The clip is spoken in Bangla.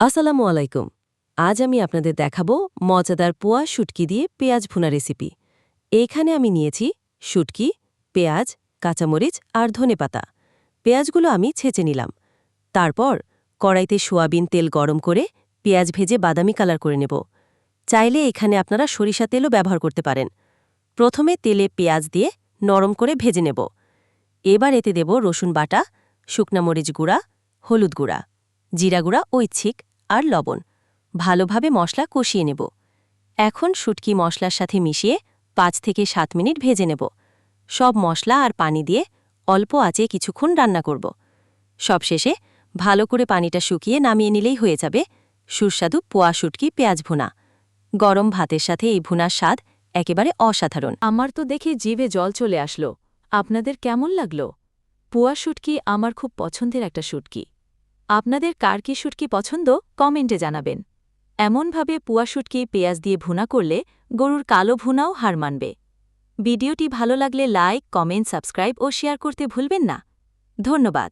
আসসালামু আলাইকুম। আজ আমি আপনাদের দেখাবো মজাদার পোয়া শুটকি দিয়ে পেঁয়াজ ভুনা রেসিপি। এইখানে আমি নিয়েছি শুটকি, পেঁয়াজ, কাঁচামরিচ আর ধনেপাতা। পেঁয়াজগুলো আমি ছেঁচে নিলাম। তারপর কড়াইতে সোয়াবিন তেল গরম করে পেঁয়াজ ভেজে বাদামি কালার করে নেব। চাইলে এখানে আপনারা সরিষা তেলও ব্যবহার করতে পারেন। প্রথমে তেলে পেঁয়াজ দিয়ে নরম করে ভেজে নেব। এবার এতে দেব রসুন বাটা, শুকনা মরিচ গুঁড়া, হলুদ গুঁড়া, জিরা গুঁড়া ঐচ্ছিক আর লবণ। ভালোভাবে মশলা কষিয়ে নেব। এখন শুটকি মশলার সাথে মিশিয়ে ৫ থেকে ৭ মিনিট ভেজে নেব। সব মশলা আর পানি দিয়ে অল্প আঁচে কিছুক্ষণ রান্না করব। সবশেষে ভালো করে পানিটা শুকিয়ে নামিয়ে নিলেই হয়ে যাবে সুস্বাদু পোয়া শুটকি পেঁয়াজ ভুনা। গরম ভাতের সাথে এই ভুনার স্বাদ একেবারে অসাধারণ। আমার তো দেখে জিভে জল চলে আসলো। আপনাদের কেমন লাগলো? পোয়া শুটকি আমার খুব পছন্দের একটা শুটকি। আপনাদের কার কি শুটকি পছন্দ কমেন্টে জানাবেন। এমনভাবে পোয়া শুটকি পেঁয়াজ দিয়ে ভুনা করলে গরুর কালো ভুনাও হার মানবে। ভিডিওটি ভালো লাগলে লাইক, কমেন্ট, সাবস্ক্রাইব ও শেয়ার করতে ভুলবেন না। ধন্যবাদ।